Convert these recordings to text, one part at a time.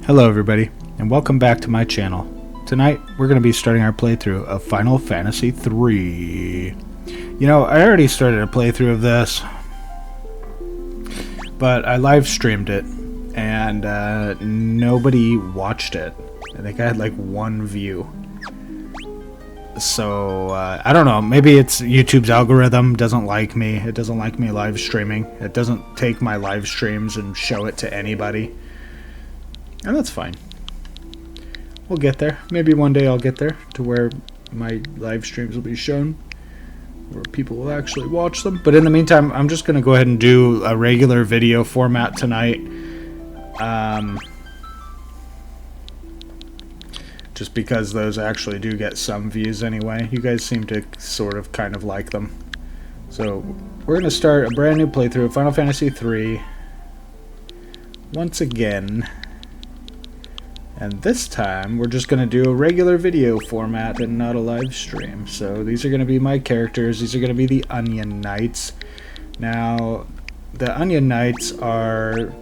Hello everybody, and welcome back to my channel. Tonight, we're going to be starting our playthrough of Final Fantasy III. You know, I already started a playthrough of this, but I live streamed it, and nobody watched it. I think I had like one view. So, I don't know, maybe it's YouTube's algorithm doesn't like me. It doesn't like me live streaming. It doesn't take my live streams and show it to anybody. And that's fine. We'll get there. Maybe one day I'll get there to where my live streams will be shown, where people will actually watch them. But in the meantime, I'm just going to go ahead and do a regular video format tonight. Just because those actually do get some views anyway. You guys seem to sort of kind of like them. So we're going to start a brand new playthrough of Final Fantasy III once again. And this time we're just going to do a regular video format and not a live stream. So these are going to be my characters. These are going to be the Onion Knights. Now the Onion Knights are,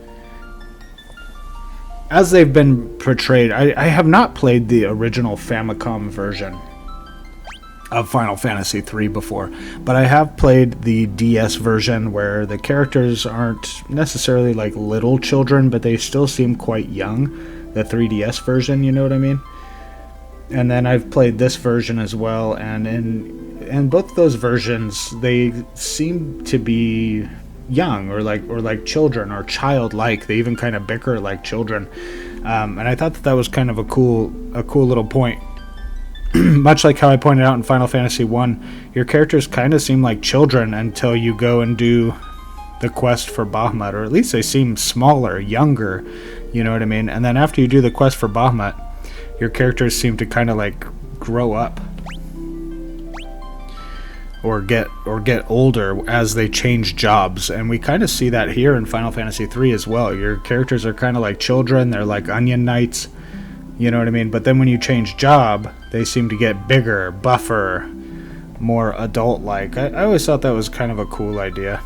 as they've been portrayed, I have not played the original Famicom version of Final Fantasy III before, but I have played the DS version where the characters aren't necessarily like little children, but they still seem quite young. The 3DS version, you know what I mean? And then I've played this version as well, and in both those versions, they seem to be young or like children or childlike. They even kind of bicker like children, and I thought that was kind of a cool little point. Much like how I pointed out in Final Fantasy I, your characters kind of seem like children until you go and do the quest for Bahamut, or at least they seem smaller, younger, you know what I mean? And then after you do the quest for Bahamut, your characters seem to kind of like grow up or get older as they change jobs, and we kind of see that here in Final Fantasy III as well. Your characters are kind of like children, they're like Onion Knights, you know what I mean? But then when you change job, they seem to get bigger, buffer, more adult-like. I always thought that was kind of a cool idea.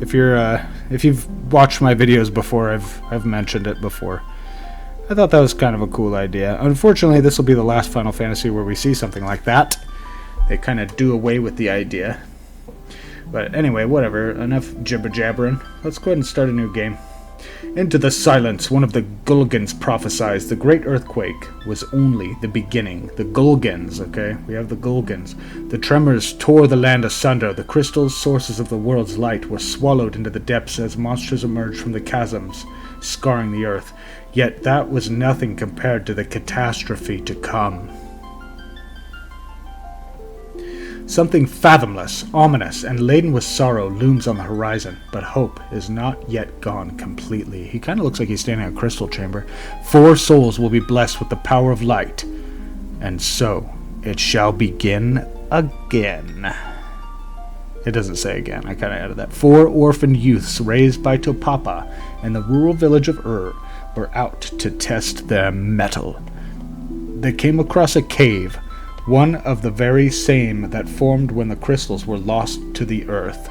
If you've watched my videos before, I've mentioned it before. I thought that was kind of a cool idea. Unfortunately, this will be the last Final Fantasy where we see something like that. They kind of do away with the idea. But anyway, whatever. Enough jibber-jabbering. Let's go ahead and start a new game. Into the silence, one of the Gulgans prophesied. The great earthquake was only the beginning. The Gulgans, okay? We have the Gulgans. The tremors tore the land asunder. The crystals, sources of the world's light, were swallowed into the depths as monsters emerged from the chasms, scarring the earth. Yet that was nothing compared to the catastrophe to come. Something fathomless, ominous, and laden with sorrow looms on the horizon, but hope is not yet gone completely. He kind of looks like he's standing in a crystal chamber. 4 souls will be blessed with the power of light, and so it shall begin again. It doesn't say again, I kind of added that. 4 orphaned youths raised by Topapa in the rural village of were out to test their mettle. They came across a cave, one of the very same that formed when the crystals were lost to the earth.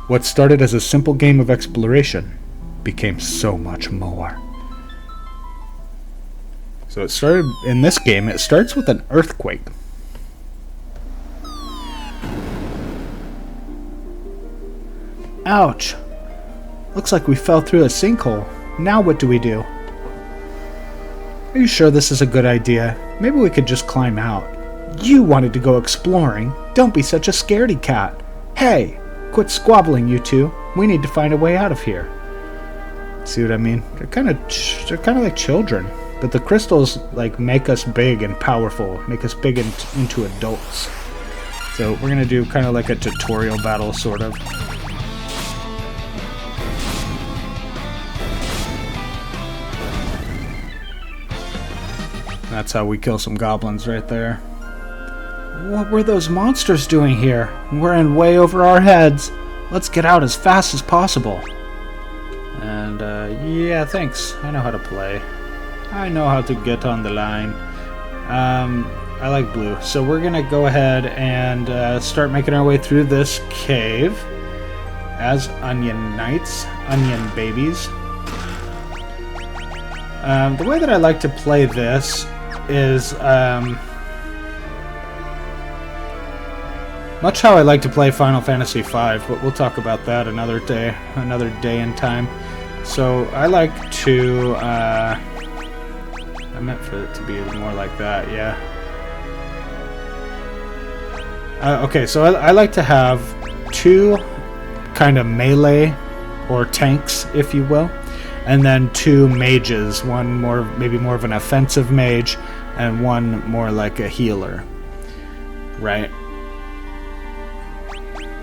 What started as a simple game of exploration became so much more. So it started, in this game, it starts with an earthquake. Ouch! Looks like we fell through a sinkhole. Now what do we do? Are you sure this is a good idea? Maybe we could just climb out. You wanted to go exploring. Don't be such a scaredy cat. Hey, quit squabbling, you two. We need to find a way out of here. See what I mean? They're kind of like children, but the crystals like make us big and powerful, make us big into adults. So we're gonna do kind of like a tutorial battle, sort of. That's how we kill some goblins right there. What were those monsters doing here? We're in way over our heads. Let's get out as fast as possible. And, yeah, thanks. I know how to play. I know how to get on the line. I like blue. So we're gonna go ahead and start making our way through this cave as Onion Knights, Onion Babies. The way that I like to play this is much how I like to play Final Fantasy V, but we'll talk about that another day and time. So I like to, I meant for it to be more like that, yeah. Okay, so I like to have two kind of melee, or tanks, if you will, and then two mages, one more, maybe more of an offensive mage, and one more like a healer, right?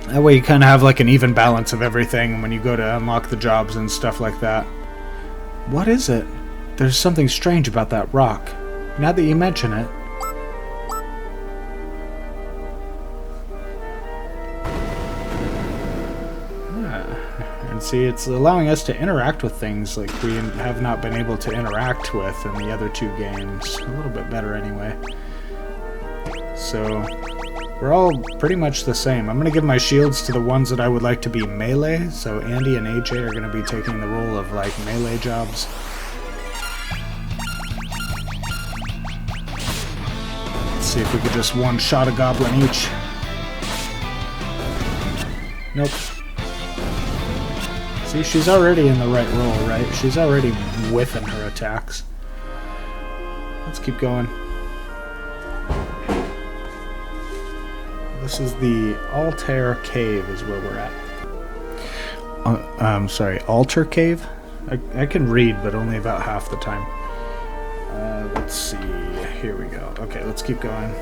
That way you kind of have like an even balance of everything when you go to unlock the jobs and stuff like that. What is it? There's something strange about that rock. Now that you mention it. And see, it's allowing us to interact with things like we have not been able to interact with in the other two games. A little bit better anyway. So we're all pretty much the same. I'm going to give my shields to the ones that I would like to be melee. So Andy and AJ are going to be taking the role of like melee jobs. Let's see if we could just one-shot a goblin each. Nope. See, she's already in the right role, right? She's already whiffing her attacks. Let's keep going. This is the Altair Cave is where we're at. Sorry, Altar Cave? I can read, but only about half the time. Let's see. Here we go. Okay, let's keep going.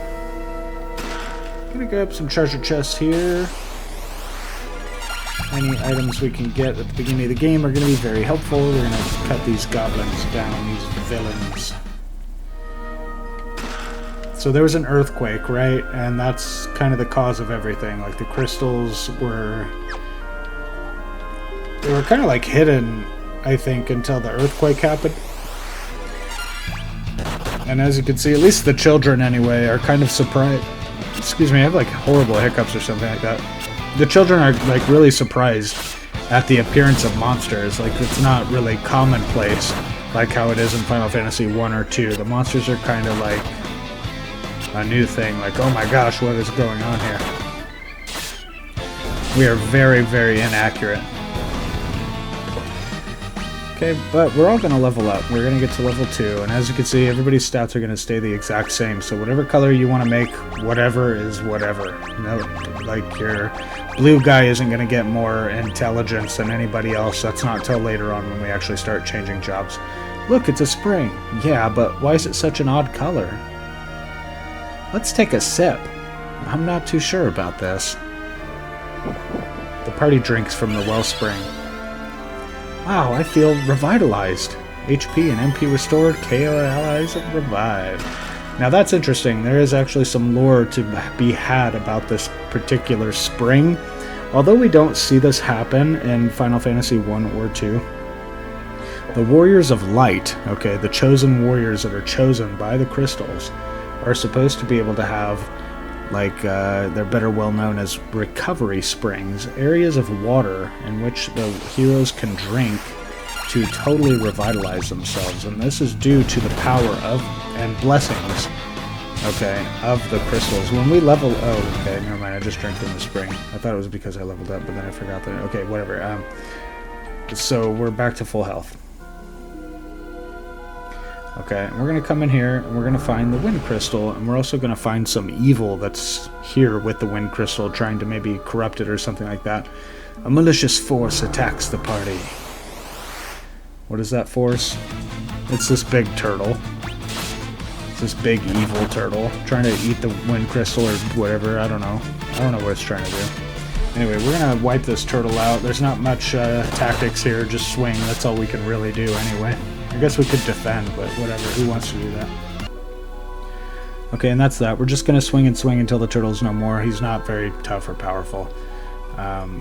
Gonna grab some treasure chests here. Any items we can get at the beginning of the game are going to be very helpful. We're going to cut these goblins down, these villains. So there was an earthquake, right? And that's kind of the cause of everything. Like the crystals were... They were kind of like hidden, I think, until the earthquake happened. And as you can see, at least the children anyway, are kind of surprised. Excuse me, I have like horrible hiccups or something like that. The children are like really surprised at the appearance of monsters. Like it's not really commonplace like how it is in Final Fantasy 1 or 2. The monsters are kind of like a new thing. Like, oh my gosh, what is going on here? We are very, very inaccurate. Okay, but we're all going to level up. We're going to get to level 2, and as you can see, everybody's stats are going to stay the exact same. So whatever color you want to make, whatever is whatever. No, like your blue guy isn't going to get more intelligence than anybody else. That's not till later on when we actually start changing jobs. Look, it's a spring. Yeah, but why is it such an odd color? Let's take a sip. I'm not too sure about this. The party drinks from the wellspring. Wow, I feel revitalized. HP and MP restored, KO allies revived. Now that's interesting. There is actually some lore to be had about this particular spring. Although we don't see this happen in Final Fantasy 1 or 2. The Warriors of Light, okay, the chosen warriors that are chosen by the crystals, are supposed to be able to have, like, they're better well known as recovery springs, areas of water in which the heroes can drink to totally revitalize themselves. And this is due to the power of, and blessings, okay, of the crystals. When we level, oh, okay, never mind, I just drank from the spring. I thought it was because I leveled up, but then I forgot that, okay, whatever. So we're back to full health. Okay, we're going to come in here, and we're going to find the Wind Crystal, and we're also going to find some evil that's here with the Wind Crystal, trying to maybe corrupt it or something like that. A malicious force attacks the party. What is that force? It's this big turtle. It's this big evil turtle, trying to eat the Wind Crystal or whatever, I don't know. I don't know what it's trying to do. Anyway, we're going to wipe this turtle out. There's not much tactics here, just swing, that's all we can really do anyway. I guess we could defend, but whatever. Who wants to do that? Okay, and that's that. We're just going to swing and swing until the turtle's no more. He's not very tough or powerful.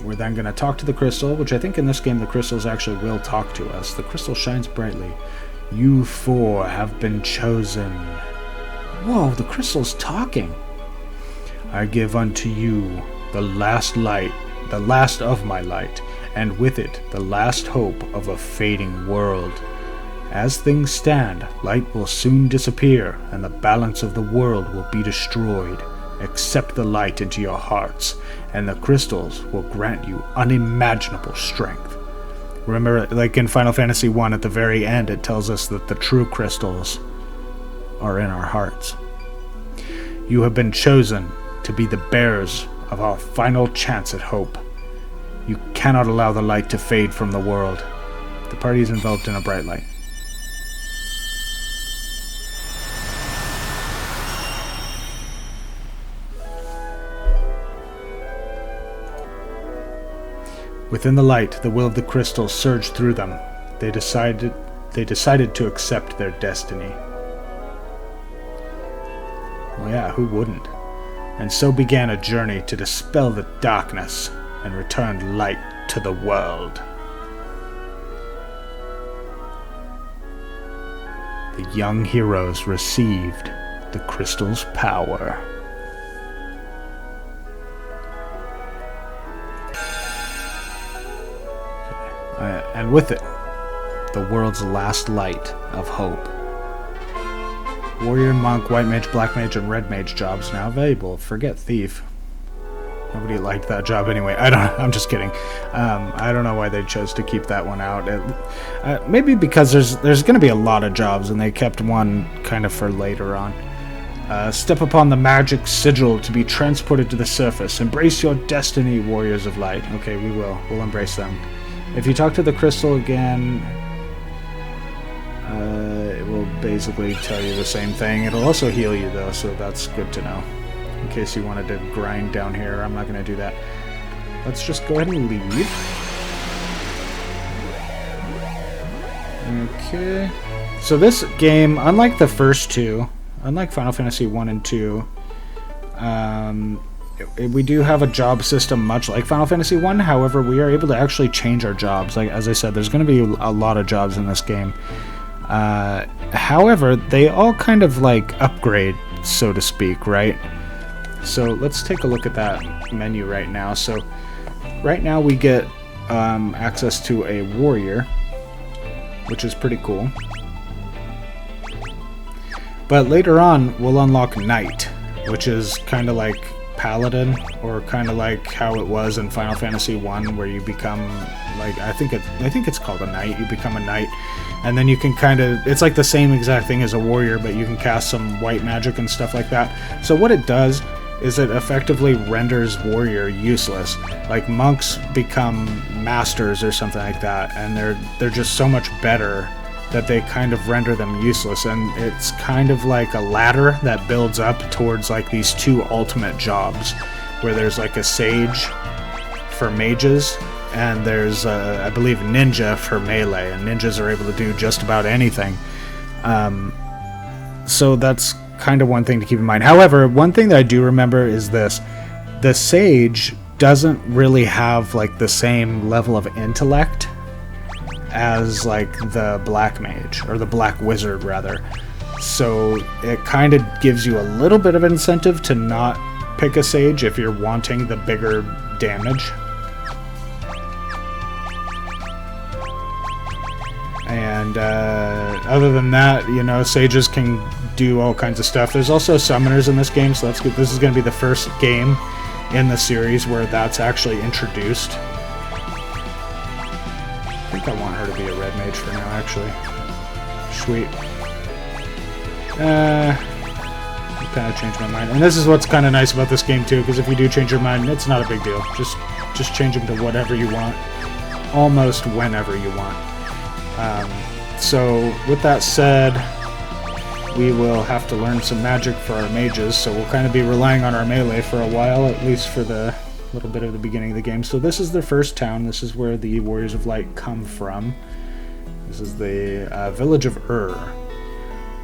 We're then going to talk to the crystal, which I think in this game the crystals actually will talk to us. The crystal shines brightly. You four have been chosen. Whoa, the crystal's talking. I give unto you the last light, the last of my light, and with it the last hope of a fading world. As things stand, light will soon disappear, and the balance of the world will be destroyed. Accept the light into your hearts, and the crystals will grant you unimaginable strength. Remember, like in Final Fantasy 1, at the very end, it tells us that the true crystals are in our hearts. You have been chosen to be the bearers of our final chance at hope. You cannot allow the light to fade from the world. The party is enveloped in a bright light. Within the light, the will of the crystals surged through them. They decided to accept their destiny. Well, yeah, who wouldn't? And so began a journey to dispel the darkness and return light to the world. The young heroes received the crystal's power. And with it, the world's last light of hope. Warrior, monk, white mage, black mage, and red mage jobs now available. Forget thief. Nobody liked that job anyway. I'm just kidding. I don't know why they chose to keep that one out. Maybe because there's going to be a lot of jobs, and they kept one kind of for later on. Step upon the magic sigil to be transported to the surface. Embrace your destiny, warriors of light. Okay, we will. We'll embrace them. If you talk to the crystal again, it will basically tell you the same thing. It'll also heal you, though, so that's good to know. In case you wanted to grind down here, I'm not going to do that. Let's just go ahead and leave. Okay. So this game, unlike the first two, unlike Final Fantasy 1 and 2, we do have a job system much like Final Fantasy 1. However, we are able to actually change our jobs. Like, as I said, there's going to be a lot of jobs in this game. However, they all kind of like upgrade, so to speak, right? So let's take a look at that menu right now. So right now we get access to a warrior, which is pretty cool. But later on, we'll unlock knight, which is kind of like paladin, or kind of like how it was in Final Fantasy 1, where you become like, I think it's called a knight. You become a knight, and then you can kind of, it's like the same exact thing as a warrior, but you can cast some white magic and stuff like that. So what it does is it effectively renders warrior useless. Like, monks become masters or something like that, and they're just so much better that they kind of render them useless. And it's kind of like a ladder that builds up towards like these two ultimate jobs, where there's like a sage for mages, and there's I believe ninja for melee, and ninjas are able to do just about anything. So that's kind of one thing to keep in mind. However, one thing that I do remember is this: the sage doesn't really have like the same level of intellect as like the black mage, or the black wizard rather. So it kind of gives you a little bit of incentive to not pick a sage if you're wanting the bigger damage. And other than that, you know, sages can do all kinds of stuff. There's also summoners in this game, so that's good. This is going to be the first game in the series where that's actually introduced. I think I want her to be a red mage for now, actually. Sweet. I kind of changed my mind. And this is what's kind of nice about this game, too, because if you do change your mind, it's not a big deal. Just change them to whatever you want, almost whenever you want. So, with that said, we will have to learn some magic for our mages, so we'll kind of be relying on our melee for a while, at least for the little bit of the beginning of the game. So this is the first town. This is where the Warriors of Light come from. This is the village of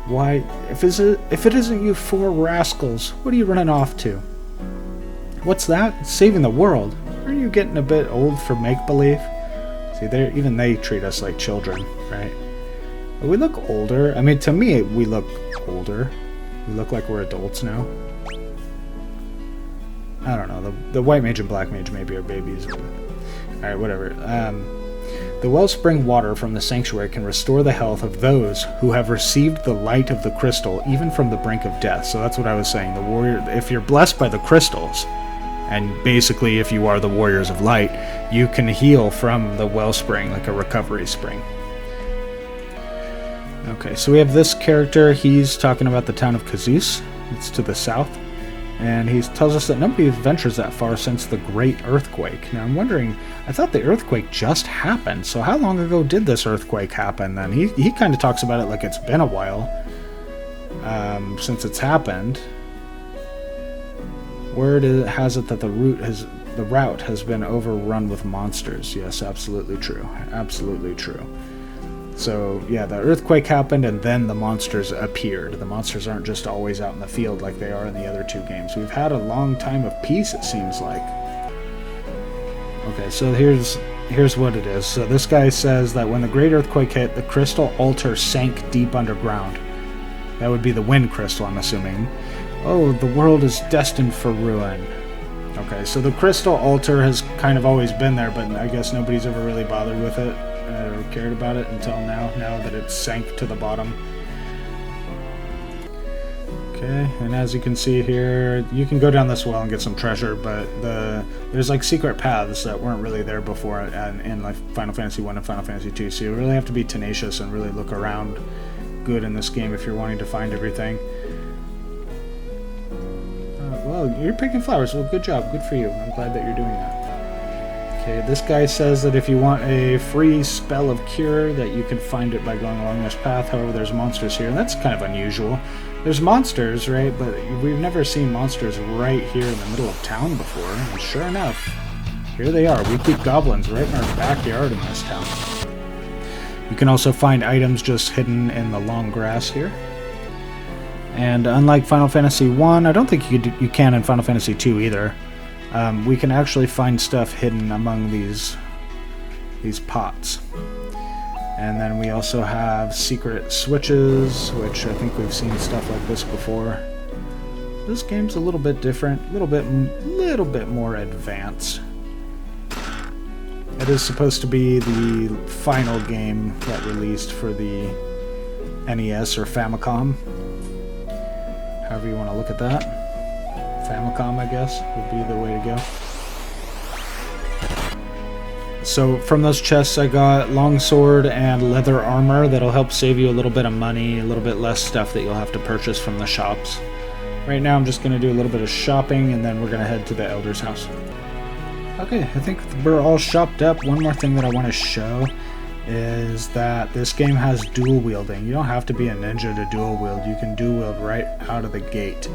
Why, if it isn't you four rascals, what are you running off to? What's that? Saving the world. Aren't you getting a bit old for make-believe? See, even they treat us like children, right? We look older. I mean, to me, we look older. We look like we're adults now. I don't know. The white mage and black mage maybe are babies. Alright, whatever. The wellspring water from the sanctuary can restore the health of those who have received the light of the crystal, even from the brink of death. So that's what I was saying. The warrior, if you're blessed by the crystals, and basically if you are the warriors of light, you can heal from the wellspring, like a recovery spring. Okay, so we have this character. He's talking about the town of Kazus. It's to the south. And he tells us that nobody ventures that far since the Great Earthquake. Now I'm wondering, I thought the earthquake just happened, so how long ago did this earthquake happen then? He kind of talks about it like it's been a while since it's happened. Word has it that the route has been overrun with monsters. Yes, absolutely true. Absolutely true. So, yeah, the earthquake happened and then the monsters appeared. The monsters aren't just always out in the field like they are in the other two games. We've had a long time of peace, it seems like. Okay, so here's what it is. So this guy says that when the great earthquake hit, the crystal altar sank deep underground. That would be the wind crystal, I'm assuming. Oh, the world is destined for ruin. Okay, so the crystal altar has kind of always been there, but I guess nobody's ever really bothered with it. Or cared about it until now that it sank to the bottom. Okay, and as you can see here, you can go down this well and get some treasure, but there's like secret paths that weren't really there before in like Final Fantasy 1 and Final Fantasy 2, so you really have to be tenacious and really look around good in this game if you're wanting to find everything. Well, you're picking flowers. Well, good job. Good for you. I'm glad that you're doing that. Okay, this guy says that if you want a free spell of cure, that you can find it by going along this path. However, there's monsters here, and that's kind of unusual. There's monsters, right? But we've never seen monsters right here in the middle of town before. And sure enough, here they are. We keep goblins right in our backyard in this town. You can also find items just hidden in the long grass here. And unlike Final Fantasy 1, I don't think you can in Final Fantasy 2 either. We can actually find stuff hidden among these pots. And then we also have secret switches, which I think we've seen stuff like this before. This game's a little bit different, a little bit more advanced. It is supposed to be the final game that released for the NES or Famicom. However you want to look at that. Famicom, I guess, would be the way to go. So from those chests I got longsword and leather armor that'll help save you a little bit of money, a little bit less stuff that you'll have to purchase from the shops. Right now I'm just going to do a little bit of shopping and then we're going to head to the Elder's house. Okay, I think we're all shopped up. One more thing that I want to show is that this game has dual wielding. You don't have to be a ninja to dual wield. You can dual wield right out of the gate.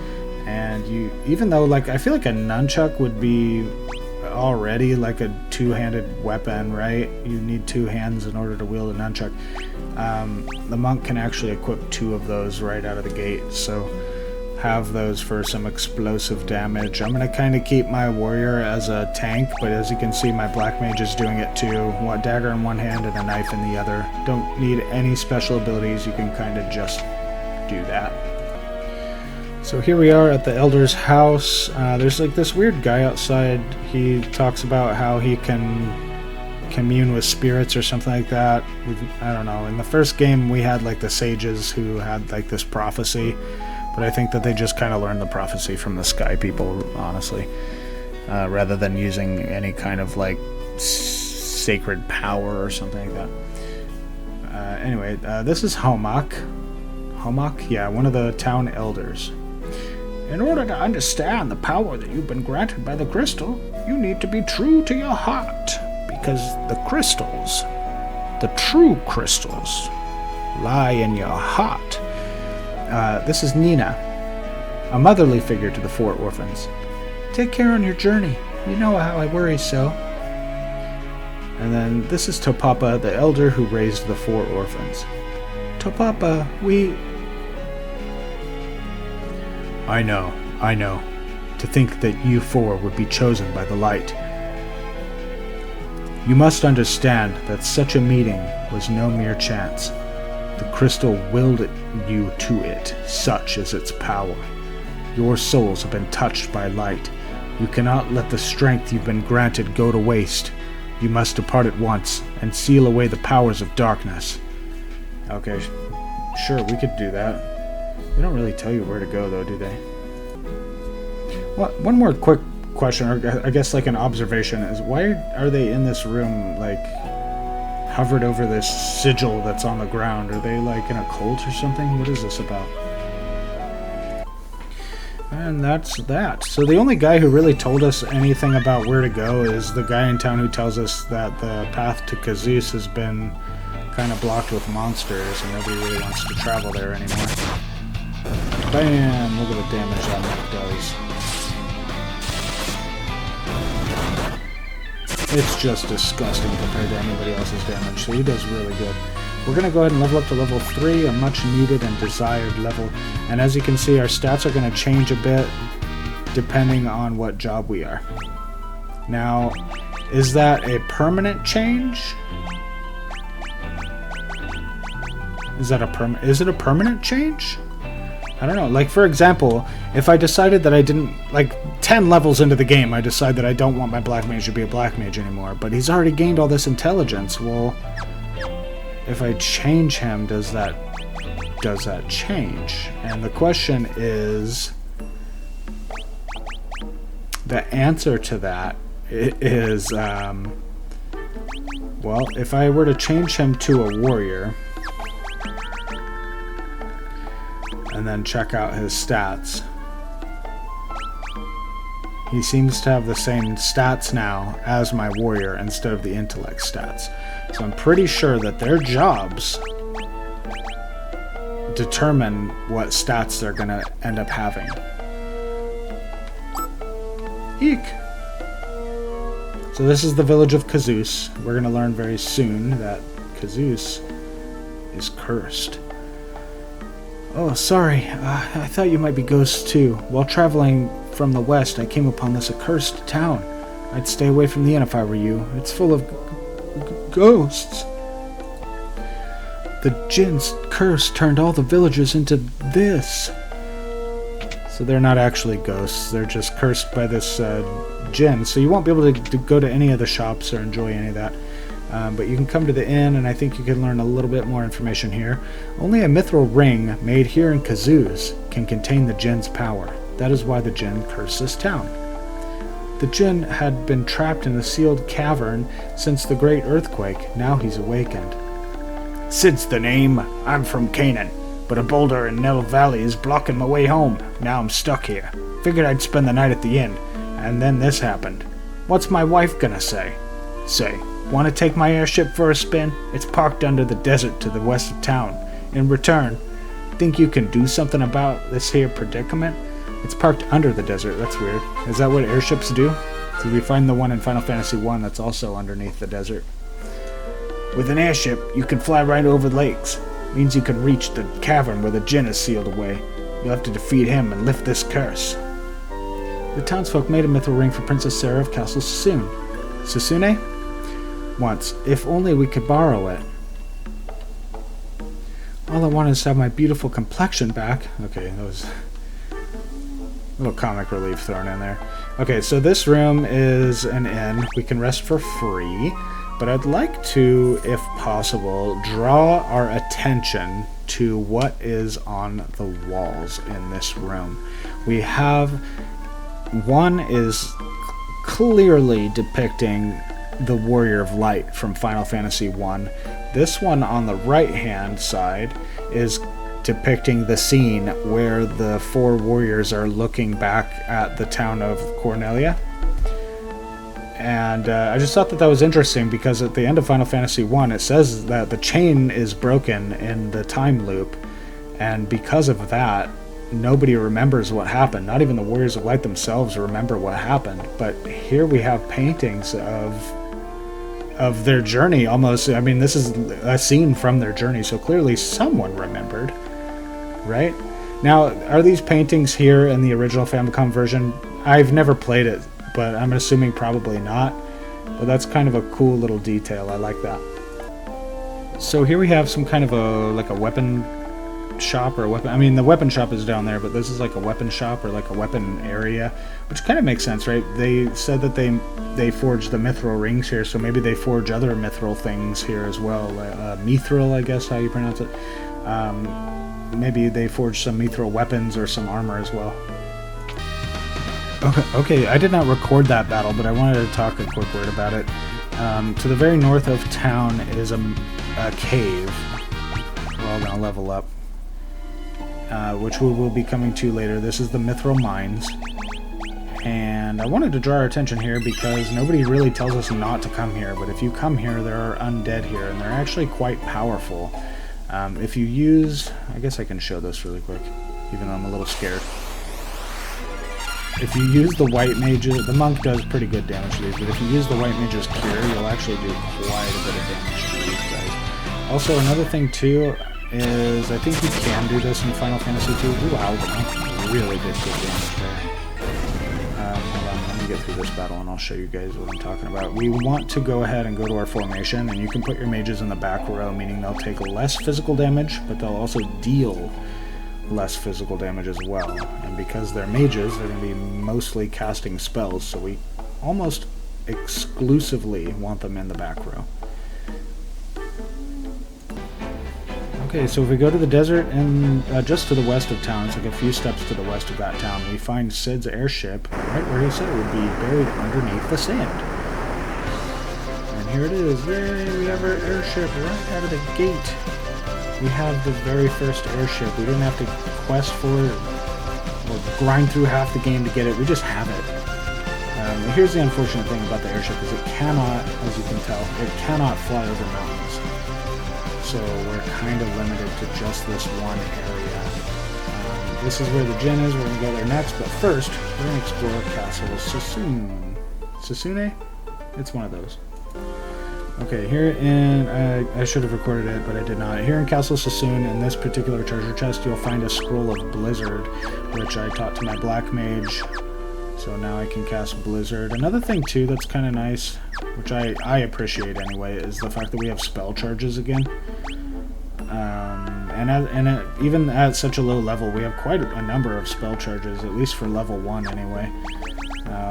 And even though like I feel like a nunchuck would be already like a two-handed weapon, right? You need two hands in order to wield a nunchuck. The monk can actually equip two of those right out of the gate, so have those for some explosive damage. I'm going to kind of keep my warrior as a tank, but as you can see my black mage is doing it too. One dagger in one hand and a knife in the other. Don't need any special abilities, you can kind of just do that. So here we are at the Elder's house. There's like this weird guy outside. He talks about how he can commune with spirits or something like that. I don't know. In the first game we had like the sages who had like this prophecy, but I think that they just kind of learned the prophecy from the sky people, honestly, rather than using any kind of like sacred power or something like that. Anyway, this is Homak. Homak? Yeah, one of the town elders. In order to understand the power that you've been granted by the crystal, you need to be true to your heart, because the crystals, the true crystals, lie in your heart. This is Nina, a motherly figure to the four orphans. Take care on your journey. You know how I worry so. And then this is Topapa, the elder who raised the four orphans. Topapa, we... I know. To think that you four would be chosen by the light. You must understand that such a meeting was no mere chance. The crystal willed you to it, such is its power. Your souls have been touched by light. You cannot let the strength you've been granted go to waste. You must depart at once and seal away the powers of darkness. Okay, sure, we could do that. They don't really tell you where to go, though, do they? Well, one more quick question, or I guess like an observation, is why are they in this room, like, hovered over this sigil that's on the ground? Are they, like, in a cult or something? What is this about? And that's that. So the only guy who really told us anything about where to go is the guy in town who tells us that the path to Kazus has been kind of blocked with monsters and nobody really wants to travel there anymore. Bam! Look at the damage that mech does. It's just disgusting compared to anybody else's damage, so he does really good. We're going to go ahead and level up to level 3, a much needed and desired level. And as you can see, our stats are going to change a bit depending on what job we are. Now, is that a permanent change? Is it a permanent change? I don't know. Like, for example, if I decided that I didn't, like, 10 levels into the game, I decide that I don't want my black mage to be a black mage anymore, but he's already gained all this intelligence. Well, if I change him, does that change? And the question is, the answer to that is, well, if I were to change him to a warrior, and then check out his stats, he seems to have the same stats now as my warrior instead of the intellect stats. So I'm pretty sure that their jobs determine what stats they're going to end up having. Eek! So this is the village of Kazus. We're going to learn very soon that Kazus is cursed. Oh, sorry. I thought you might be ghosts too. While traveling from the west, I came upon this accursed town. I'd stay away from the inn if I were you. It's full of ghosts. The Djinn's curse turned all the villagers into this. So they're not actually ghosts. They're just cursed by this Djinn. So you won't be able to go to any of the shops or enjoy any of that. But you can come to the inn, and I think you can learn a little bit more information here. Only a mithril ring made here in Kazus can contain the Djinn's power. That is why the Djinn cursed this town. The Djinn had been trapped in a sealed cavern since the great earthquake. Now he's awakened. Since the name, I'm from Canaan, but a boulder in Nell Valley is blocking my way home. Now I'm stuck here. Figured I'd spend the night at the inn, and then this happened. What's my wife gonna say? Say, want to take my airship for a spin? It's parked under the desert to the west of town. In return, think you can do something about this here predicament? It's parked under the desert. That's weird. Is that what airships do? So we find the one in Final Fantasy 1 that's also underneath the desert. With an airship, you can fly right over lakes. Means you can reach the cavern where the Djinn is sealed away. You'll have to defeat him and lift this curse. The townsfolk made a mithril ring for Princess Sarah of Castle Sasune. Sasune? Once, if only we could borrow it. All I want is to have my beautiful complexion back. Okay, that was a little comic relief thrown in there. Okay, so this room is an inn. We can rest for free, but I'd like to, if possible, draw our attention to what is on the walls in this room. We have one is clearly depicting the Warrior of Light from Final Fantasy 1. This one on the right-hand side is depicting the scene where the four warriors are looking back at the town of Cornelia. And I just thought that that was interesting because at the end of Final Fantasy 1 it says that the chain is broken in the time loop, and because of that nobody remembers what happened. Not even the Warriors of Light themselves remember what happened. But here we have paintings of their journey almost. I mean, this is a scene from their journey, so clearly someone remembered, right? Now, are these paintings here in the original Famicom version? I've never played it, but I'm assuming probably not. But that's kind of a cool little detail. I like that. So here we have some kind of a weapon shop or a weapon. I mean, the weapon shop is down there, but this is like a weapon shop or like a weapon area, which kind of makes sense, right? They said that they forged the mithril rings here, so maybe they forge other mithril things here as well. Mithril, I guess how you pronounce it. Maybe they forged some mithril weapons or some armor as well. Okay, I did not record that battle, but I wanted to talk a quick word about it. To the very north of town is a cave. We're all going to level up. Which we will be coming to later. This is the Mithril Mines. And I wanted to draw our attention here because nobody really tells us not to come here, but if you come here, there are undead here, and they're actually quite powerful. If you use... I guess I can show this really quick, even though I'm a little scared. If you use the White Mage's... The Monk does pretty good damage to these, but if you use the White Mage's Cure, you'll actually do quite a bit of damage to these guys. Also, another thing, too, is I think you can do this in Final Fantasy II. Ooh, wow, the Monk really did good damage there. Hold on, let me get through this battle and I'll show you guys what I'm talking about. We want to go ahead and go to our formation, and you can put your mages in the back row, meaning they'll take less physical damage, but they'll also deal less physical damage as well. And because they're mages, they're going to be mostly casting spells, so we almost exclusively want them in the back row. Okay, so if we go to the desert and just to the west of town, it's like a few steps to the west of that town, we find Sid's airship right where he said it would be, buried underneath the sand. And here it is. Yay, we have our airship right out of the gate. We have the very first airship. We didn't have to quest for it or grind through half the game to get it. We just have it. Here's the unfortunate thing about the airship is it cannot, as you can tell, it cannot fly over mountains. So we're kind of limited to just this one area. This is where the Djinn is. We're going to go there next, but first we're going to explore Castle Sasune. Sasune? It's one of those. Okay, here in... I should have recorded it, but I did not. Here in Castle Sasune, in this particular treasure chest, you'll find a Scroll of Blizzard, which I taught to my Black Mage. So now I can cast Blizzard. Another thing, too, that's kind of nice, which I appreciate anyway, is the fact that we have spell charges again. Even at such a low level, we have quite a number of spell charges, at least for level 1 anyway.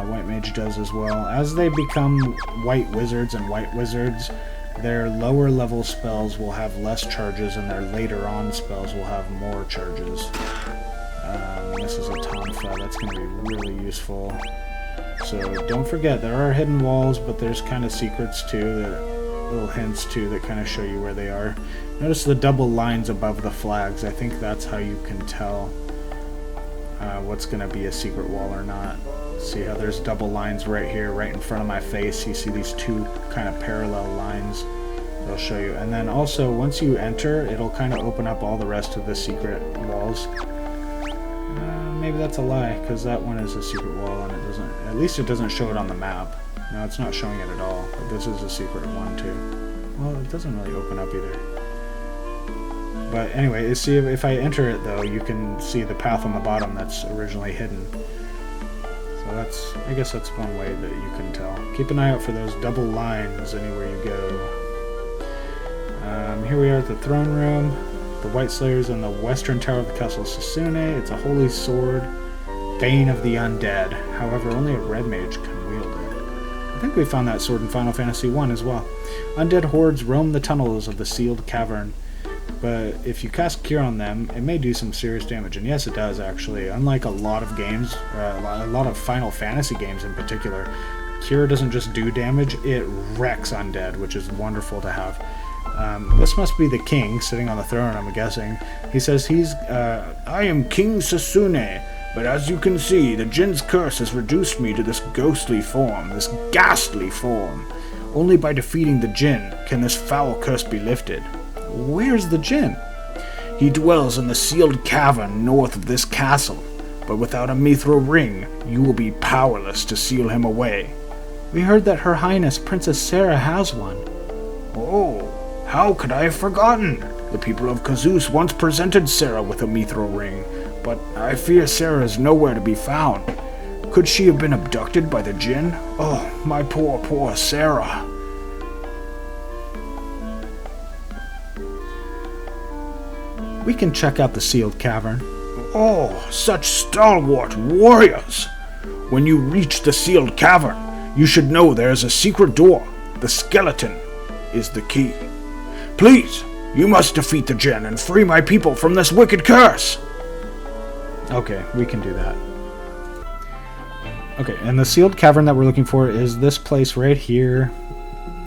White Mage does as well. As they become White Wizards and White Wizards, their lower level spells will have less charges, and their later on spells will have more charges. This is a Tonfa, that's going to be really useful. So don't forget, there are hidden walls, but there's kind of secrets too, little hints too that kind of show you where they are. Notice the double lines above the flags. I think that's how you can tell what's going to be a secret wall or not. See how there's double lines right here, right in front of my face. You see these two kind of parallel lines. They'll show you. And then also, once you enter, it'll kind of open up all the rest of the secret walls. Maybe that's a lie, because that one is a secret wall, and it doesn't... At least it doesn't show it on the map. No, it's not showing it at all. But this is a secret one, too. Well, it doesn't really open up either. But anyway, you see, if I enter it, though, you can see the path on the bottom that's originally hidden. So that's... I guess that's one way that you can tell. Keep an eye out for those double lines anywhere you go. Here we are at the throne room. The White Slayer's in the western tower of the Castle Sasune. It's a holy sword, bane of the undead. However, only a red mage can wield it. I think we found that sword in Final Fantasy I as well. Undead hordes roam the tunnels of the sealed cavern, but if you cast Cure on them, it may do some serious damage. And yes, it does, actually. Unlike a lot of games, a lot of Final Fantasy games in particular, Cure doesn't just do damage, it wrecks undead, which is wonderful to have. This must be the king sitting on the throne, I'm guessing. He says I am King Sasune, but as you can see, the Djinn's curse has reduced me to this ghostly form, this ghastly form. Only by defeating the Djinn can this foul curse be lifted. Where's the Djinn? He dwells in the sealed cavern north of this castle, but without a mithril ring, you will be powerless to seal him away. We heard that Her Highness Princess Sarah has one. Oh, how could I have forgotten? The people of Kazus once presented Sarah with a mithril ring, but I fear Sarah is nowhere to be found. Could she have been abducted by the Djinn? Oh, my poor, poor Sarah. We can check out the sealed cavern. Oh, such stalwart warriors! When you reach the sealed cavern, you should know there's a secret door. The skeleton is the key. Please, you must defeat the Djinn and free my people from this wicked curse. Okay, we can do that. Okay, and the sealed cavern that we're looking for is this place right here.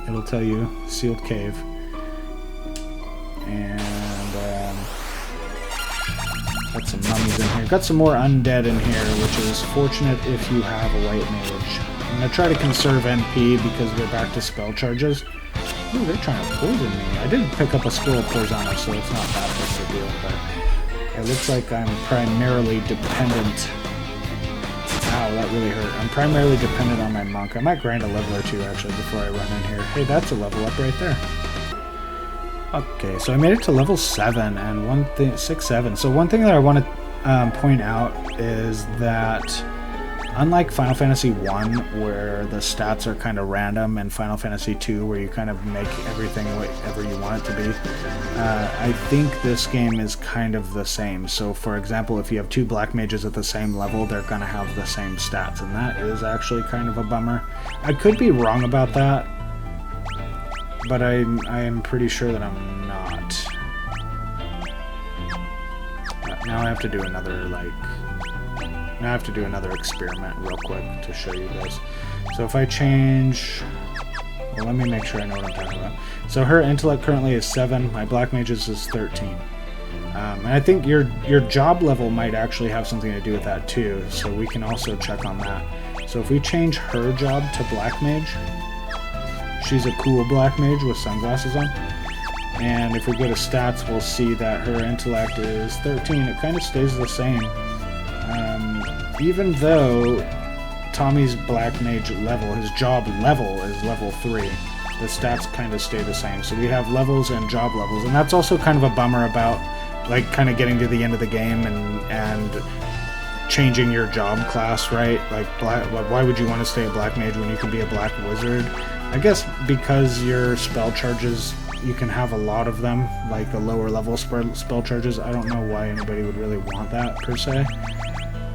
It'll tell you, sealed cave. And, got some mummies in here. Got some more undead in here, which is fortunate if you have a white mage. I'm going to try to conserve MP because we're back to spell charges. Ooh, they're trying to poison me. I did pick up a scroll of Porzana, so it's not that big of a deal, but it looks like I'm primarily dependent. Ow, that really hurt. I'm primarily dependent on my monk. I might grind a level or two, actually, before I run in here. Hey, that's a level up right there. Okay, so I made it to level 7, and 6-7. So one thing that I want to point out is that unlike Final Fantasy 1, where the stats are kind of random, and Final Fantasy 2, where you kind of make everything whatever you want it to be, I think this game is kind of the same. So, for example, if you have 2 black mages at the same level, they're going to have the same stats, and that is actually kind of a bummer. I could be wrong about that, but I am pretty sure that I'm not. Now I have to do another, now I have to do another experiment real quick to show you guys. So if I change... Well, let me make sure I know what I'm talking about. So her intellect currently is 7, my black mage's is 13. And I think your job level might actually have something to do with that too, so we can also check on that. So if we change her job to black mage, she's a cool black mage with sunglasses on. And if we go to stats, we'll see that her intellect is 13. It kind of stays the same. Even though Tommy's black mage level, his job level is level 3, the stats kind of stay the same. So we have levels and job levels, and that's also kind of a bummer about kind of getting to the end of the game and changing your job class, right? Why would you want to stay a black mage when you can be a black wizard? I guess because your spell charges, you can have a lot of them, like the lower level spell charges. I don't know why anybody would really want that per se,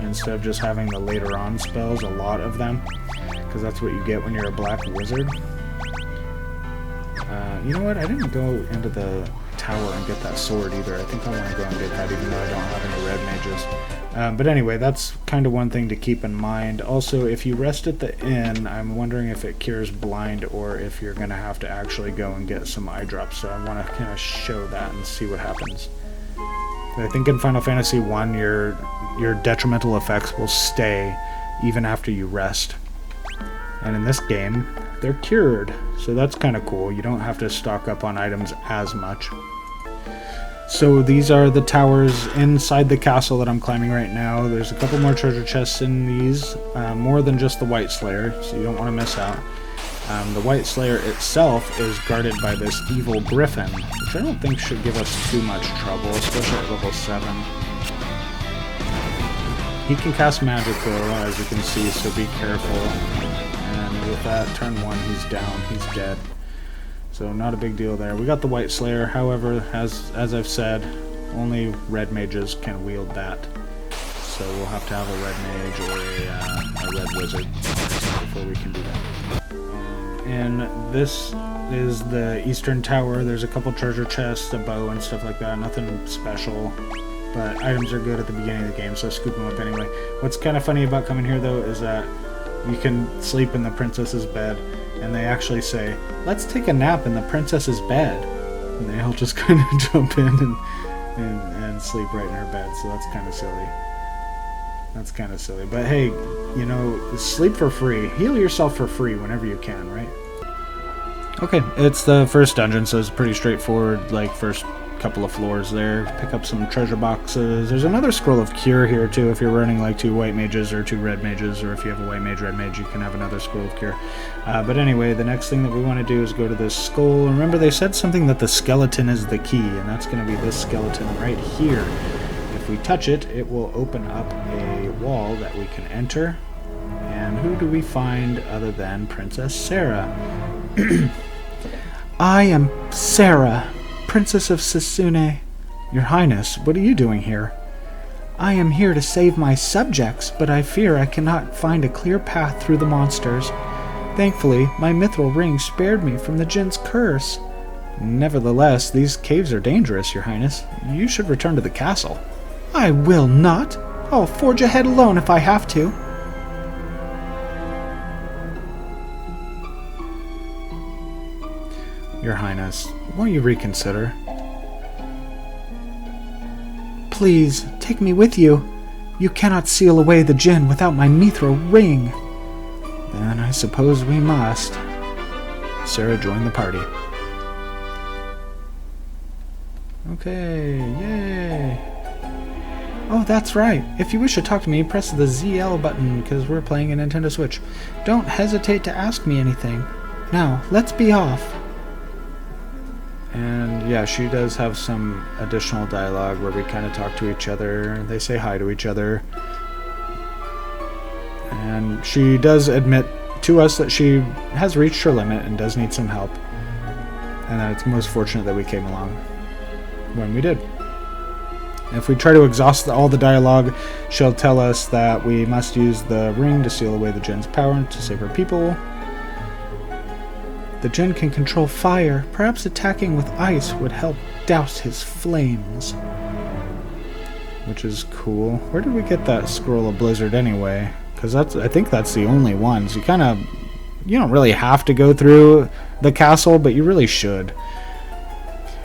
instead of just having the later on spells, a lot of them, because that's what you get when you're a black wizard. You know what, I didn't go into the tower and get that sword either. I think I want to go and get that even though I don't have any red mages. But anyway, that's kind of one thing to keep in mind. Also, if you rest at the inn, I'm wondering if it cures blind or if you're going to have to actually go and get some eye drops. So I want to kind of show that and see what happens. I think in Final Fantasy 1, your detrimental effects will stay even after you rest. And in this game, they're cured. So that's kind of cool. You don't have to stock up on items as much. So these are the towers inside the castle that I'm climbing right now. There's a couple more treasure chests in these, more than just the White Slayer, so you don't want to miss out. The White Slayer itself is guarded by this evil griffin, which I don't think should give us too much trouble, especially at level 7. He can cast magic though, as you can see, so be careful. And with that, turn 1, he's down, he's dead. So not a big deal there. We got the White Slayer, however, as I've said, only red mages can wield that. So we'll have to have a red mage or a red wizard before we can do that. And this is the Eastern Tower. There's a couple treasure chests, a bow and stuff like that. Nothing special, but items are good at the beginning of the game, so scoop them up anyway. What's kind of funny about coming here, though, is that you can sleep in the princess's bed, and they actually say, let's take a nap in the princess's bed. And they all just kind of jump in and sleep right in her bed, so that's kind of silly. That's kind of silly. But hey, you know, sleep for free. Heal yourself for free whenever you can, right? Okay, it's the first dungeon, so it's pretty straightforward, like first couple of floors there. Pick up some treasure boxes. There's another scroll of cure here too if you're running like 2 white mages or 2 red mages, or if you have a white mage, red mage, you can have another scroll of cure. But anyway, the next thing that we want to do is go to this skull. Remember, they said something that the skeleton is the key, and that's going to be this skeleton right here. If we touch it, it will open up a wall that we can enter. And who do we find other than Princess Sarah? I am Sarah, Princess of Sasune. Your Highness, what are you doing here? I am here to save my subjects, but I fear I cannot find a clear path through the monsters. Thankfully, my mithril ring spared me from the Djinn's curse. Nevertheless, these caves are dangerous, Your Highness. You should return to the castle. I will not. I'll forge ahead alone if I have to. Your Highness, won't you reconsider? Please, take me with you. You cannot seal away the Djinn without my mithril ring. Then I suppose we must. Sarah joined the party. Okay, yay. Oh, that's right. If you wish to talk to me, press the ZL button, because we're playing a Nintendo Switch. Don't hesitate to ask me anything. Now, let's be off. And yeah, she does have some additional dialogue where we kind of talk to each other. They say hi to each other. And she does admit to us that she has reached her limit and does need some help. And that it's most fortunate that we came along when we did. If we try to exhaust all the dialogue, she'll tell us that we must use the ring to seal away the Djinn's power to save her people. The Djinn can control fire. Perhaps attacking with ice would help douse his flames. Which is cool. Where did we get that Scroll of Blizzard anyway? Because I think that's the only one. So you don't really have to go through the castle, but you really should.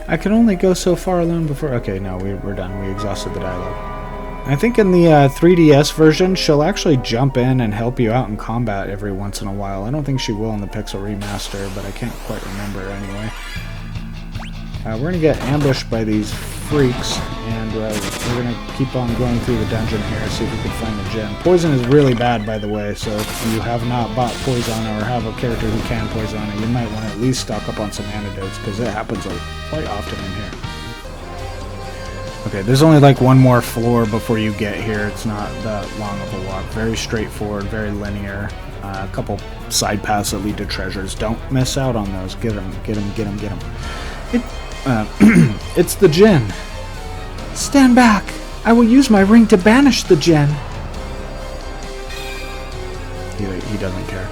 I can only go so far alone before... Okay, no, we're done. We exhausted the dialogue. I think in the 3DS version, she'll actually jump in and help you out in combat every once in a while. I don't think she will in the Pixel Remaster, but I can't quite remember anyway. We're going to get ambushed by these freaks, and we're going to keep on going through the dungeon here, see if we can find the Djinn. Poison is really bad, by the way, so if you have not bought Poison or have a character who can Poison it, you might want to at least stock up on some antidotes, because it happens quite often in here. Okay, there's only like one more floor before you get here. It's not that long of a walk. Very straightforward, very linear. A couple side paths that lead to treasures. Don't miss out on those. Get them, get them, get them, get them. It's the Djinn. Stand back. I will use my ring to banish the Djinn. He doesn't care.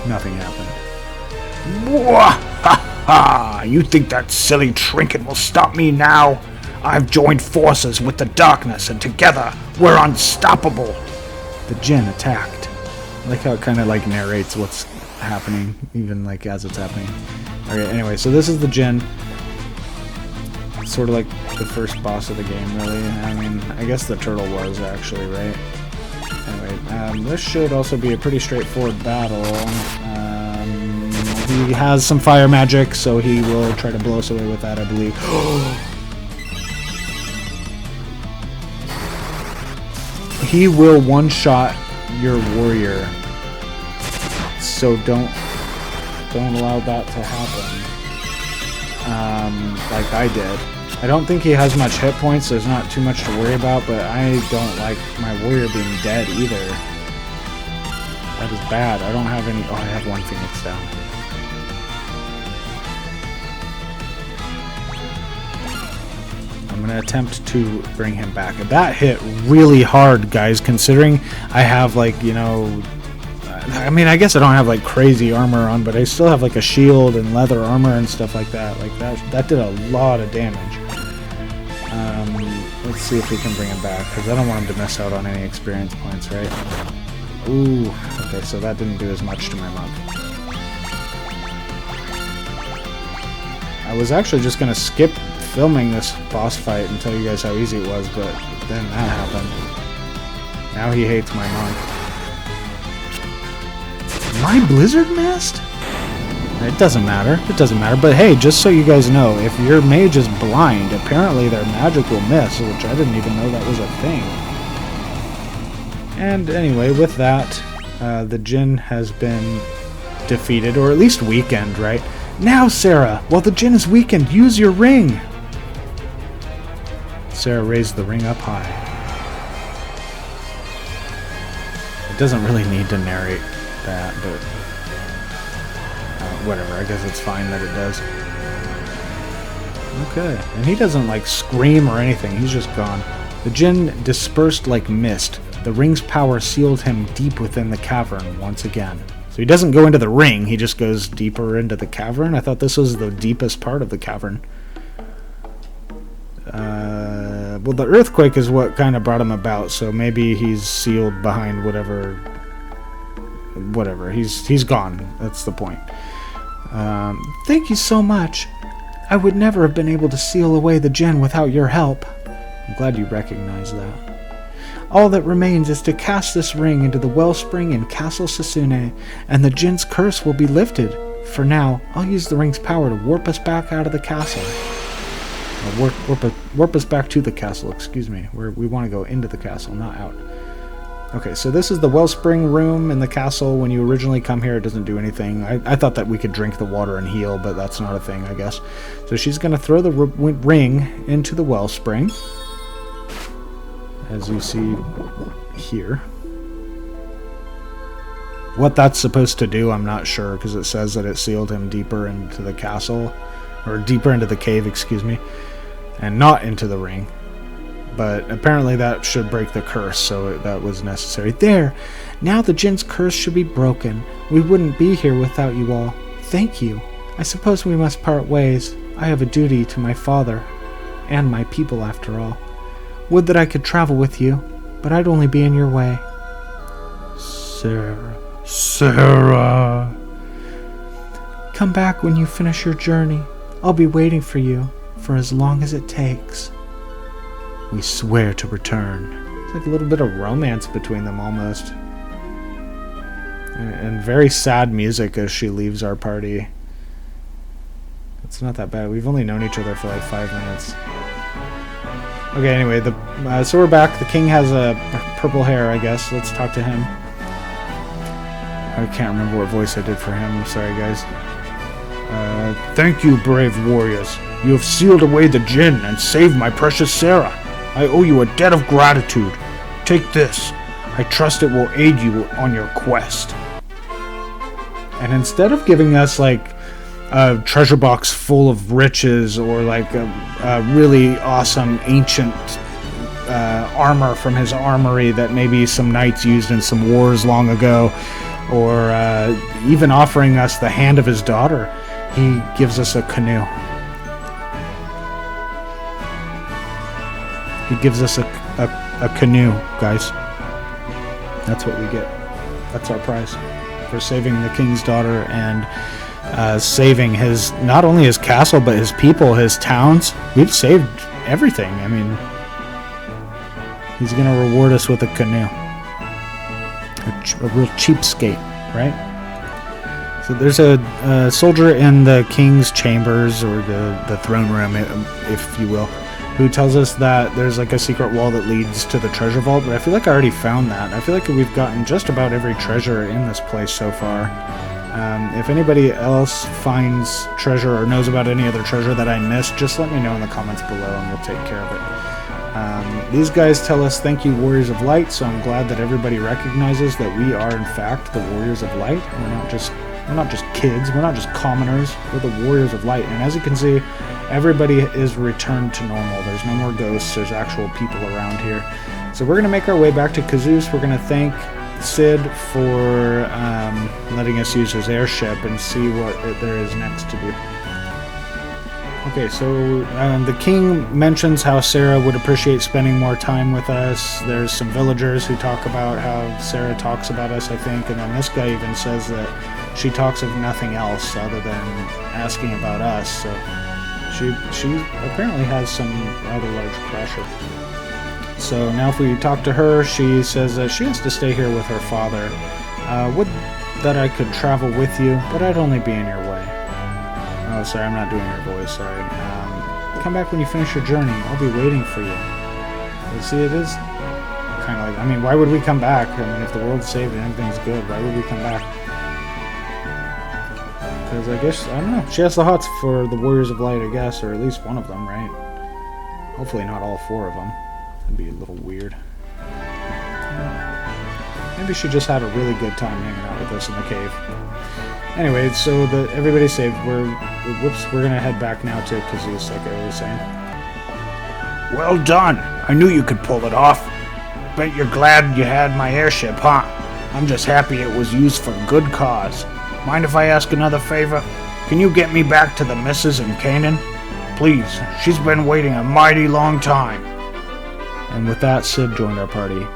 Nothing happened. Wah-ha-ha! You think that silly trinket will stop me now? I've joined forces with the darkness, and together we're unstoppable. The Djinn attacked. I like how it kind of like narrates what's happening, even like as it's happening. Okay, anyway, so this is the Djinn. Sort of like the first boss of the game, really. I mean, I guess the turtle was actually, right? Anyway, this should also be a pretty straightforward battle. He has some fire magic, so he will try to blow us away with that, I believe. He will one-shot your warrior, so don't allow that to happen. Like I did. I don't think he has much hit points, so there's not too much to worry about, but I don't like my warrior being dead either. That is bad. I don't have any... Oh, I have one Phoenix down. I'm going to attempt to bring him back. That hit really hard, guys, considering I have, like, you know... I mean, I guess I don't have, like, crazy armor on, but I still have, like, a shield and leather armor and stuff like that. Like, that did a lot of damage. Let's see if we can bring him back, because I don't want him to miss out on any experience points, right? Ooh, okay, so that didn't do as much to my monk. I was actually just going to skip filming this boss fight and tell you guys how easy it was, but then that happened. Now he hates my monk. My blizzard mist? It doesn't matter. It doesn't matter. But hey, just so you guys know, if your mage is blind, apparently their magic will miss, which I didn't even know that was a thing. And anyway, with that, the Djinn has been defeated, or at least weakened, right? Now, Sarah, while the Djinn is weakened, use your ring! Sarah raised the ring up high. It doesn't really need to narrate that, but whatever, I guess it's fine that it does. Okay. And he doesn't, like, scream or anything. He's just gone. The Djinn dispersed like mist. The ring's power sealed him deep within the cavern once again. So he doesn't go into the ring, he just goes deeper into the cavern. I thought this was the deepest part of the cavern. Well, the earthquake is what kind of brought him about, so maybe he's sealed behind whatever. He's gone. That's the point. Thank you so much. I would never have been able to seal away the Djinn without your help. I'm glad you recognize that. All that remains is to cast this ring into the wellspring in Castle Sasune, and the Djinn's curse will be lifted. For now, I'll use the ring's power to warp us back out of the castle. Warp us back to the castle, excuse me. We want to go into the castle, not out. Okay, so this is the wellspring room in the castle. When you originally come here, it doesn't do anything. I thought that we could drink the water and heal, but that's not a thing, I guess. So she's going to throw the ring into the wellspring, as you see here. What that's supposed to do, I'm not sure, because it says that it sealed him deeper into the castle, or deeper into the cave, excuse me, and not into the ring. But apparently that should break the curse, so that was necessary. There! Now the Djinn's curse should be broken. We wouldn't be here without you all. Thank you. I suppose we must part ways. I have a duty to my father, and my people after all. Would that I could travel with you, but I'd only be in your way. Sarah. Come back when you finish your journey. I'll be waiting for you, for as long as it takes. We swear to return. It's like a little bit of romance between them almost. And very sad music as she leaves our party. It's not that bad. We've only known each other for like 5 minutes. Okay, anyway, so we're back. The king has purple hair, I guess. Let's talk to him. I can't remember what voice I did for him. I'm sorry, guys. Thank you, brave warriors. You have sealed away the Djinn and saved my precious Sarah. I owe you a debt of gratitude. Take this. I trust it will aid you on your quest. And instead of giving us, like, a treasure box full of riches or, like, a really awesome ancient armor from his armory that maybe some knights used in some wars long ago, or even offering us the hand of his daughter, he gives us a canoe. He gives us a canoe, guys. That's what we get. That's our prize for saving the king's daughter and saving his, not only his castle, but his people, his towns. We've saved everything. I mean, he's going to reward us with a canoe. A real cheapskate, right? So there's a soldier in the king's chambers, or the throne room, if you will, who tells us that there's like a secret wall that leads to the treasure vault, but I feel like I already found that. I feel like we've gotten just about every treasure in this place so far. If anybody else finds treasure or knows about any other treasure that I missed, just let me know in the comments below and we'll take care of it. These guys tell us thank you, Warriors of Light, so I'm glad that everybody recognizes that we are in fact the Warriors of Light. We're not just kids, we're not just commoners, we're the Warriors of Light. And as you can see, everybody is returned to normal. There's no more ghosts, there's actual people around here. So we're going to make our way back to Kazus. We're going to thank Sid for letting us use his airship and see what there is next to do. Okay, so the king mentions how Sarah would appreciate spending more time with us. There's some villagers who talk about how Sarah talks about us, I think, and then this guy even says that she talks of nothing else other than asking about us, so she apparently has some rather large pressure. So now if we talk to her, she says that she has to stay here with her father. Would that I could travel with you, but I'd only be in your way. Oh, sorry, I'm not doing your voice, sorry. Come back when you finish your journey. I'll be waiting for you. You see, it is kind of like, I mean, why would we come back? I mean, if the world's saved and everything's good, why would we come back? Because I guess, I don't know, she has the hots for the Warriors of Light, I guess, or at least one of them, right? Hopefully not all 4 of them. That'd be a little weird. Maybe she just had a really good time hanging out with us in the cave. Anyway, so everybody's saved. We're gonna head back now to Kazus, like I was saying. Well done! I knew you could pull it off. Bet you're glad you had my airship, huh? I'm just happy it was used for good cause. Mind if I ask another favor? Can you get me back to the missus in Canaan? Please, she's been waiting a mighty long time. And with that, Sid joined our party.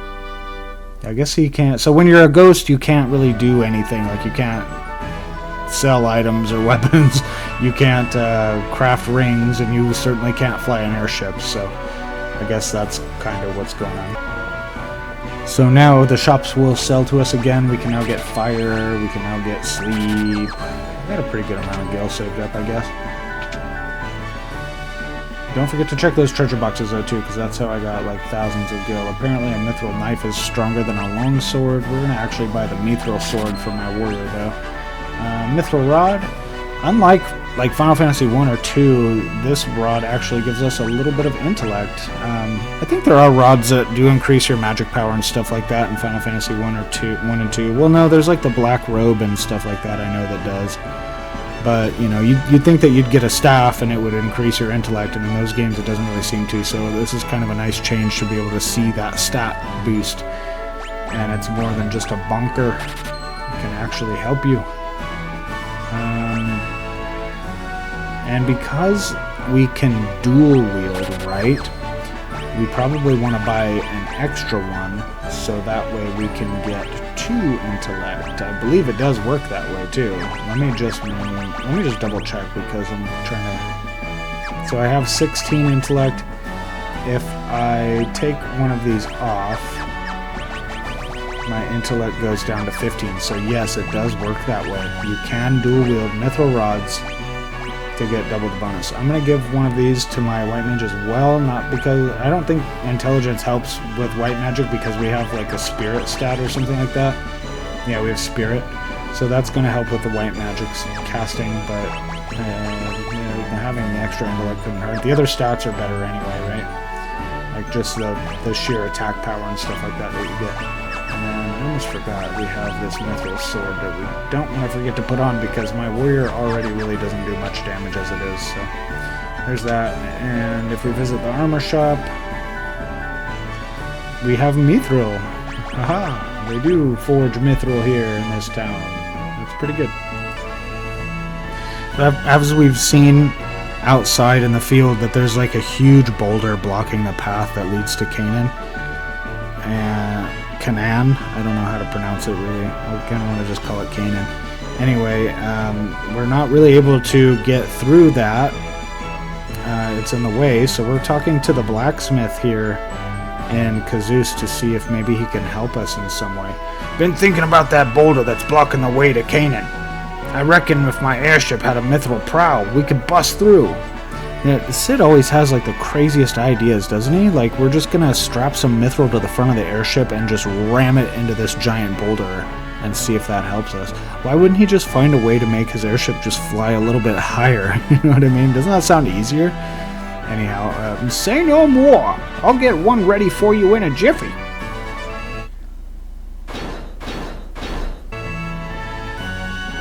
I guess he can't. So when you're a ghost, you can't really do anything. Like, you can't sell items or weapons. You can't craft rings, and you certainly can't fly an airship. So I guess that's kind of what's going on. So now the shops will sell to us again. We can now get fire. We can now get sleep. I got a pretty good amount of gil saved up, I guess. Don't forget to check those treasure boxes though too, because that's how I got like thousands of gil. Apparently a mithril knife is stronger than a long sword. We're gonna actually buy the mithril sword for my warrior though. Mithril rod. Unlike like Final Fantasy 1 or 2, this rod actually gives us a little bit of intellect. I think there are rods that do increase your magic power and stuff like that in Final Fantasy 1 and 2. Well, no, there's like the black robe and stuff like that I know that does. But, you know, you'd think that you'd get a staff and it would increase your intellect, and in those games it doesn't really seem to, so this is kind of a nice change to be able to see that stat boost. And it's more than just a bunker. It can actually help you. And because we can dual wield, right, we probably want to buy an extra one, so that way we can get 2 intellect. I believe it does work that way too. Let me just double check, because I'm trying to. So I have 16 intellect. If I take one of these off, my intellect goes down to 15. So yes, it does work that way. You can dual wield mithril rods to get double the bonus. I'm going to give one of these to my white mage as well, not because I don't think intelligence helps with white magic, because we have like a spirit stat or something like that. Yeah, we have spirit, so that's going to help with the white magic's casting, but having the extra intellect couldn't hurt. The other stats are better anyway, right? Like just the sheer attack power and stuff like that you get. And then I almost forgot we have this mithril sword that we don't want to forget to put on, because my warrior already really doesn't do much damage as it is. So there's that. And if we visit the armor shop, we have mithril. Aha! They do forge mithril here in this town. That's pretty good. As we've seen outside in the field, that there's like a huge boulder blocking the path that leads to Canaan. And Canaan. I don't know how to pronounce it really. I kind of want to just call it Canaan. Anyway, we're not really able to get through that. It's in the way, so we're talking to the blacksmith here in Kazus to see if maybe he can help us in some way. Been thinking about that boulder that's blocking the way to Canaan. I reckon if my airship had a mithril prow, we could bust through. Yeah, Sid always has like the craziest ideas, doesn't he? Like, we're just gonna strap some mithril to the front of the airship and just ram it into this giant boulder and see if that helps us. Why wouldn't he just find a way to make his airship just fly a little bit higher? You know what I mean? Doesn't that sound easier? Anyhow, say no more. I'll get one ready for you in a jiffy.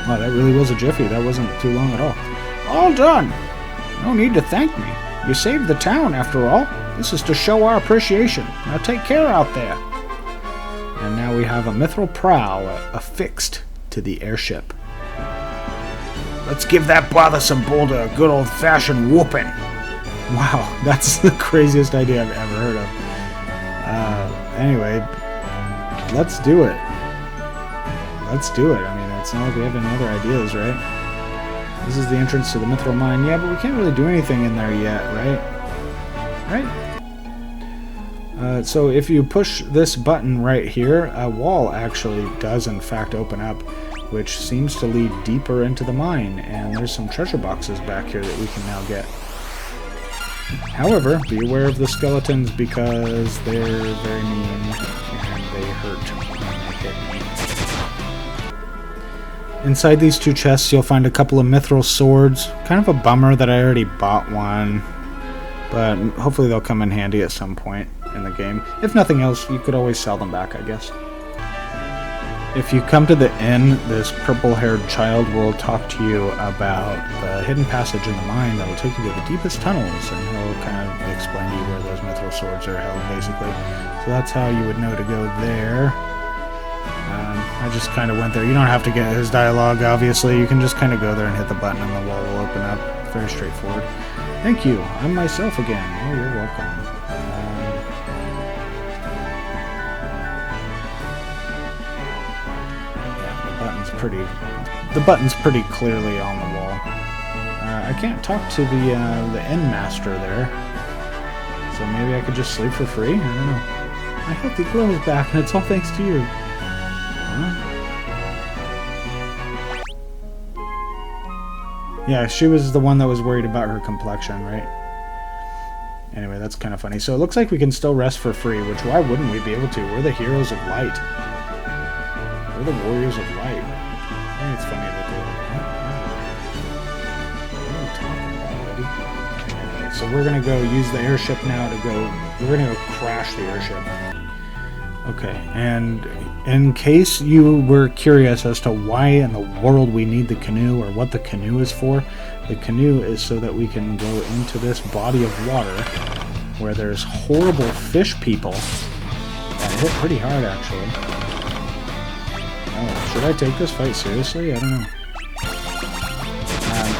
Wow, that really was a jiffy. That wasn't too long at all. All done. No need to thank me. You saved the town, after all. This is to show our appreciation. Now take care out there. And now we have a mithril prow affixed to the airship. Let's give that bothersome boulder a good old-fashioned whooping. Wow, that's the craziest idea I've ever heard of. Anyway, let's do it. Let's do it. I mean, it's not like we have any other ideas, right? This is the entrance to the mithril mine. Yeah, but we can't really do anything in there yet, right? Right? So if you push this button right here, a wall actually does in fact open up, which seems to lead deeper into the mine. And there's some treasure boxes back here that we can now get. However, be aware of the skeletons, because they're very mean and they hurt when they hit me. Inside these 2 chests, you'll find a couple of mithril swords. Kind of a bummer that I already bought one, but hopefully they'll come in handy at some point in the game. If nothing else, you could always sell them back, I guess. If you come to the inn, this purple-haired child will talk to you about the hidden passage in the mine that will take you to the deepest tunnels, and he'll kind of explain to you where those mithril swords are held, basically. So that's how you would know to go there. I just kind of went there. You don't have to get his dialogue, obviously. You can just kind of go there and hit the button and the wall will open up. Very straightforward. Thank you. I'm myself again. Oh, you're welcome. The button's pretty clearly on the wall. I can't talk to the inn master there, so maybe I could just sleep for free. I don't know. My healthy glow is back, and it's all thanks to you. Huh? Yeah, she was the one that was worried about her complexion, right? Anyway, that's kind of funny. So it looks like we can still rest for free, which why wouldn't we be able to? We're the heroes of light. We're the warriors of light. I think it's funny that what are you talking about, buddy? Anyway, so we're gonna go use the airship now to go. We're gonna go crash the airship. Okay, and in case you were curious as to why in the world we need the canoe or what the canoe is for, the canoe is so that we can go into this body of water where there's horrible fish people that hit pretty hard, actually. Oh, should I take this fight seriously? I don't know.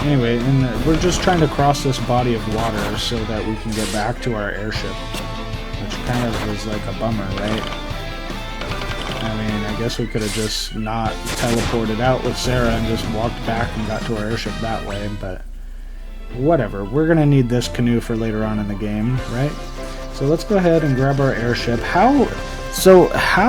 Anyway, we're just trying to cross this body of water so that we can get back to our airship, which kind of is like a bummer, right? I mean, I guess we could have just not teleported out with Sarah and just walked back and got to our airship that way, but whatever. We're going to need this canoe for later on in the game, right? So let's go ahead and grab our airship. How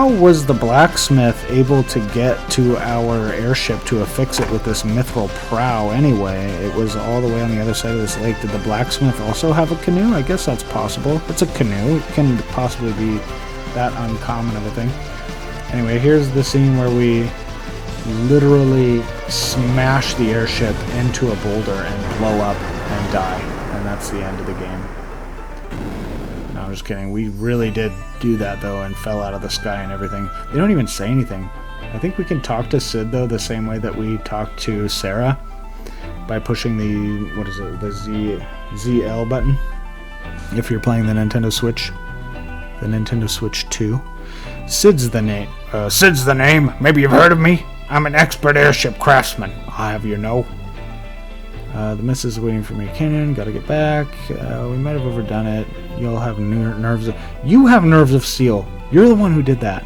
was the blacksmith able to get to our airship to affix it with this mithril prow anyway? It was all the way on the other side of this lake. Did the blacksmith also have a canoe? I guess that's possible. It's a canoe. It can possibly be that uncommon of a thing. Anyway, here's the scene where we literally smash the airship into a boulder and blow up and die. And that's the end of the game. No, I'm just kidding. We really did do that, though, and fell out of the sky and everything. They don't even say anything. I think we can talk to Sid, though, the same way that we talked to Sarah by pushing the, what is it, the ZL button, if you're playing the Nintendo Switch. The Nintendo Switch 2. Sid's the name. Sid's the name. Maybe you've heard of me. I'm an expert airship craftsman. I'll have you know. The missus is waiting for me. Canaan, gotta get back. We might have overdone it. You'll have nerves of... You have nerves of steel. You're the one who did that.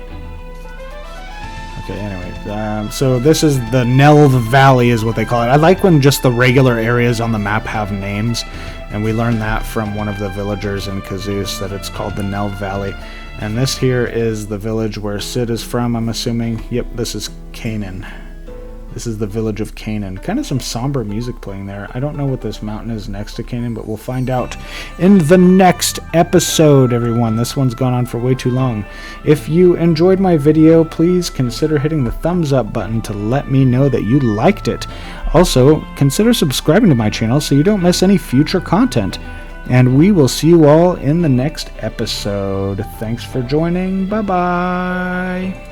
Okay, anyway. So this is the Nelv Valley is what they call it. I like when just the regular areas on the map have names. And we learned that from one of the villagers in Kazus, that it's called the Nelv Valley. And this here is the village where Sid is from, I'm assuming. Yep, this is Canaan. This is the village of Canaan. Kind of some somber music playing there. I don't know what this mountain is next to Canaan, but we'll find out in the next episode, everyone. This one's gone on for way too long. If you enjoyed my video, please consider hitting the thumbs up button to let me know that you liked it. Also, consider subscribing to my channel so you don't miss any future content. And we will see you all in the next episode. Thanks for joining. Bye-bye.